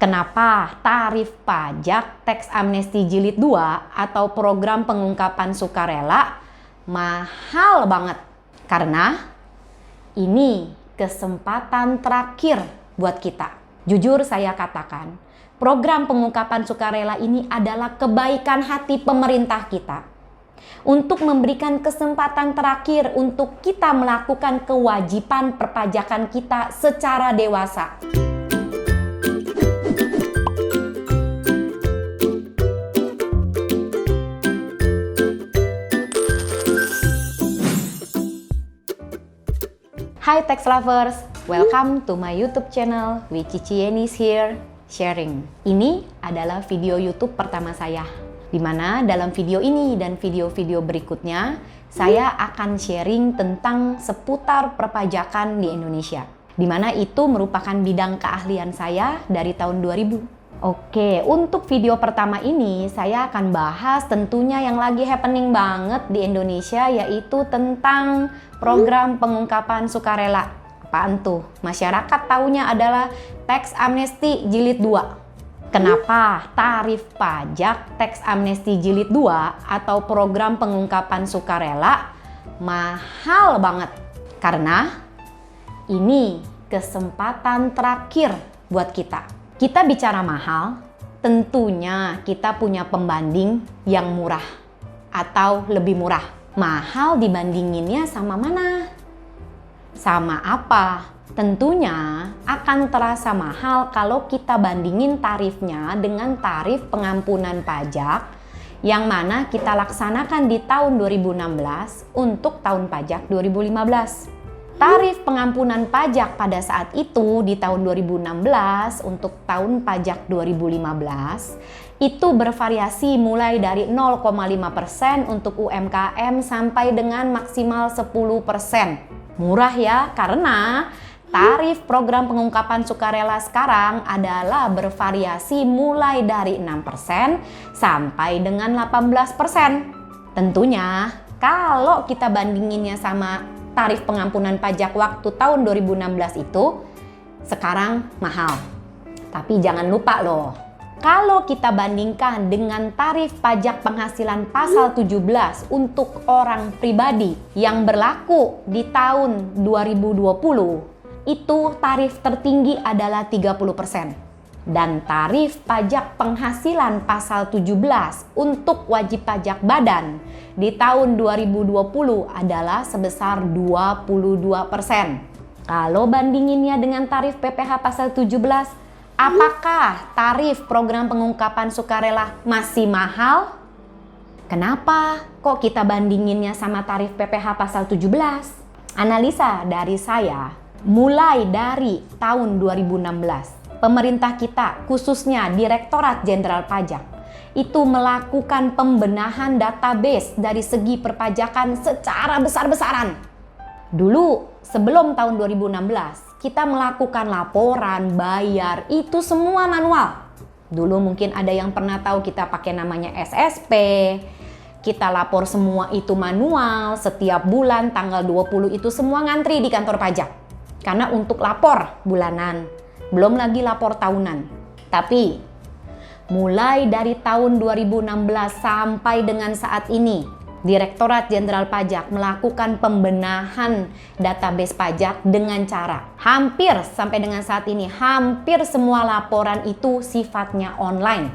Kenapa tarif pajak teks amnesti jilid 2 atau program pengungkapan sukarela mahal banget? Karena ini kesempatan terakhir buat kita. Jujur saya katakan, program pengungkapan sukarela ini adalah kebaikan hati pemerintah kita untuk memberikan kesempatan terakhir untuk kita melakukan kewajiban perpajakan kita secara dewasa. Hai tax lovers, welcome to my YouTube channel. Cici Yenis here, sharing. Ini adalah video YouTube pertama saya, di mana dalam video ini dan video-video berikutnya saya akan sharing tentang seputar perpajakan di Indonesia, di mana itu merupakan bidang keahlian saya dari tahun 2000. Oke, untuk video pertama ini saya akan bahas tentunya yang lagi happening banget di Indonesia, yaitu tentang program pengungkapan sukarela. Apaan tuh? Masyarakat taunya adalah teks amnesti jilid 2. Kenapa tarif pajak teks amnesti jilid 2 atau program pengungkapan sukarela mahal banget? Karena ini kesempatan terakhir buat kita. Kita bicara mahal, tentunya kita punya pembanding yang murah atau lebih murah. Mahal dibandinginnya sama mana? Sama apa? Tentunya akan terasa mahal kalau kita bandingin tarifnya dengan tarif pengampunan pajak yang mana kita laksanakan di tahun 2016 untuk tahun pajak 2015. Tarif pengampunan pajak pada saat itu di tahun 2016 untuk tahun pajak 2015 itu bervariasi mulai dari 0,5% untuk UMKM sampai dengan maksimal 10%. Murah ya, karena tarif program pengungkapan sukarela sekarang adalah bervariasi mulai dari 6% sampai dengan 18%. Tentunya kalau kita bandinginnya sama tarif pengampunan pajak waktu tahun 2016 itu sekarang mahal. Tapi jangan lupa loh, kalau kita bandingkan dengan tarif pajak penghasilan pasal 17 untuk orang pribadi yang berlaku di tahun 2020, itu tarif tertinggi adalah 30%. Dan tarif pajak penghasilan pasal 17 untuk wajib pajak badan di tahun 2020 adalah sebesar 22%. Kalau bandinginnya dengan tarif PPh pasal 17, apakah tarif program pengungkapan sukarela masih mahal? Kenapa kok kita bandinginnya sama tarif PPh pasal 17? Analisa dari saya, mulai dari tahun 2016, pemerintah kita, khususnya Direktorat Jenderal Pajak, itu melakukan pembenahan database dari segi perpajakan secara besar-besaran. Dulu, sebelum tahun 2016, kita melakukan laporan, bayar, itu semua manual. Dulu mungkin ada yang pernah tahu kita pakai namanya SSP, kita lapor semua itu manual, setiap bulan tanggal 20 itu semua ngantri di kantor pajak. Karena untuk lapor bulanan, belum lagi lapor tahunan. Tapi mulai dari tahun 2016 sampai dengan saat ini, Direktorat Jenderal Pajak melakukan pembenahan database pajak dengan cara hampir sampai dengan saat ini, hampir semua laporan itu sifatnya online.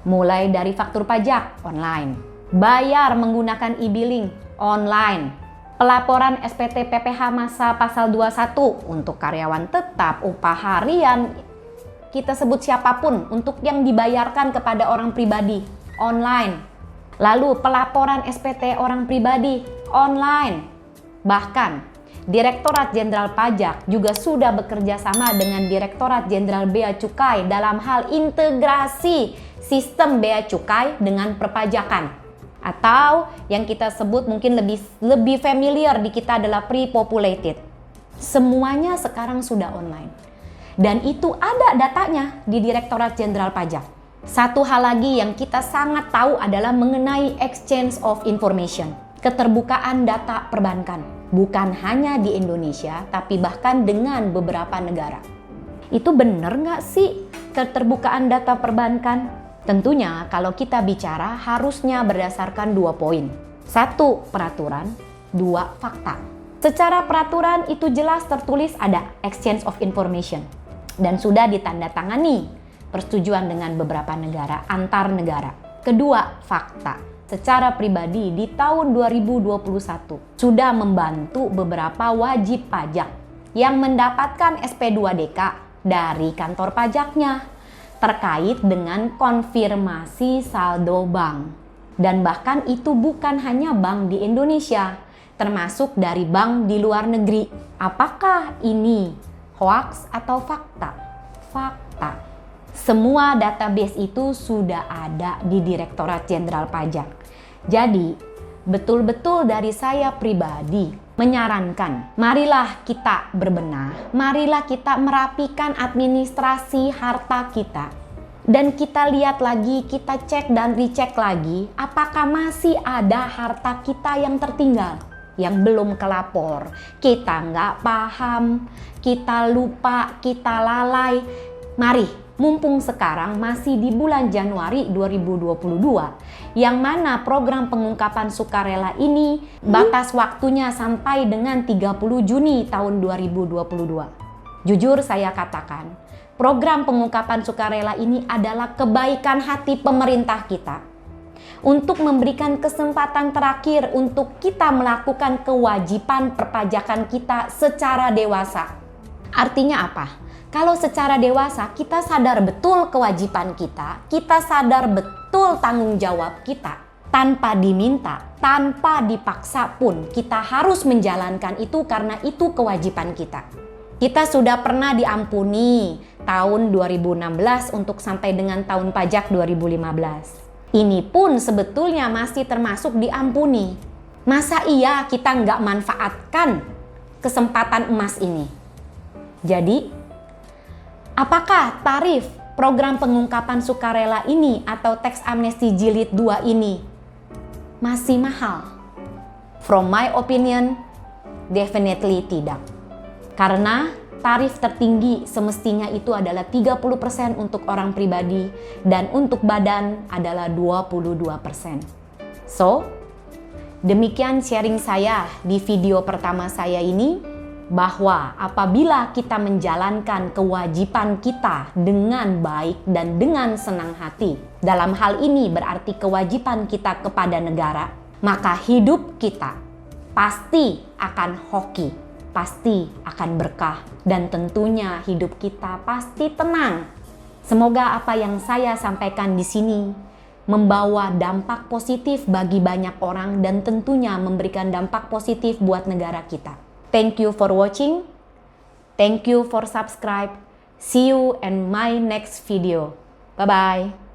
Mulai dari faktur pajak online, bayar menggunakan e-billing online, pelaporan SPT PPh masa pasal 21 untuk karyawan tetap, upah harian, kita sebut siapapun, untuk yang dibayarkan kepada orang pribadi, online. Lalu pelaporan SPT orang pribadi, online. Bahkan Direktorat Jenderal Pajak juga sudah bekerja sama dengan Direktorat Jenderal Bea Cukai dalam hal integrasi sistem bea cukai dengan perpajakan. Atau yang kita sebut mungkin lebih familiar di kita adalah pre-populated. Semuanya sekarang sudah online. Dan itu ada datanya di Direktorat Jenderal Pajak. Satu hal lagi yang kita sangat tahu adalah mengenai exchange of information. Keterbukaan data perbankan. Bukan hanya di Indonesia, tapi bahkan dengan beberapa negara. Itu benar nggak sih keterbukaan data perbankan? Tentunya kalau kita bicara harusnya berdasarkan 2 poin. 1, peraturan, 2, fakta. Secara peraturan itu jelas tertulis ada exchange of information dan sudah ditandatangani persetujuan dengan beberapa negara, antar negara. Kedua, fakta. Secara pribadi di tahun 2021 sudah membantu beberapa wajib pajak yang mendapatkan SP2DK dari kantor pajaknya terkait dengan konfirmasi saldo bank. Dan bahkan itu bukan hanya bank di Indonesia, termasuk dari bank di luar negeri. Apakah ini hoax atau fakta? Fakta. Semua database itu sudah ada di Direktorat Jenderal Pajak. Jadi, betul-betul dari saya pribadi menyarankan, marilah kita berbenah, marilah kita merapikan administrasi harta kita. Dan kita lihat lagi, kita cek dan dicek lagi, apakah masih ada harta kita yang tertinggal, yang belum kelapor. Kita nggak paham, kita lupa, kita lalai. Mari, mumpung sekarang masih di bulan Januari 2022, yang mana program pengungkapan sukarela ini batas waktunya sampai dengan 30 Juni tahun 2022. Jujur saya katakan, program pengungkapan sukarela ini adalah kebaikan hati pemerintah kita untuk memberikan kesempatan terakhir untuk kita melakukan kewajiban perpajakan kita secara dewasa. Artinya apa? Kalau secara dewasa kita sadar betul kewajiban kita sadar betul tanggung jawab kita, tanpa diminta, tanpa dipaksa pun kita harus menjalankan itu karena itu kewajiban kita. Kita sudah pernah diampuni tahun 2016 untuk sampai dengan tahun pajak 2015. Ini pun sebetulnya masih termasuk diampuni. Masa iya kita nggak manfaatkan kesempatan emas ini? Jadi, apakah tarif program pengungkapan sukarela ini atau tax amnesty jilid 2 ini masih mahal? From my opinion, definitely tidak. Karena tarif tertinggi semestinya itu adalah 30% untuk orang pribadi dan untuk badan adalah 22%. So, demikian sharing saya di video pertama saya ini, bahwa apabila kita menjalankan kewajiban kita dengan baik dan dengan senang hati, dalam hal ini berarti kewajiban kita kepada negara, maka hidup kita pasti akan hoki, pasti akan berkah, dan tentunya hidup kita pasti tenang. Semoga apa yang saya sampaikan di sini membawa dampak positif bagi banyak orang dan tentunya memberikan dampak positif buat negara kita. Thank you for watching. Thank you for subscribe. See you in my next video. Bye-bye.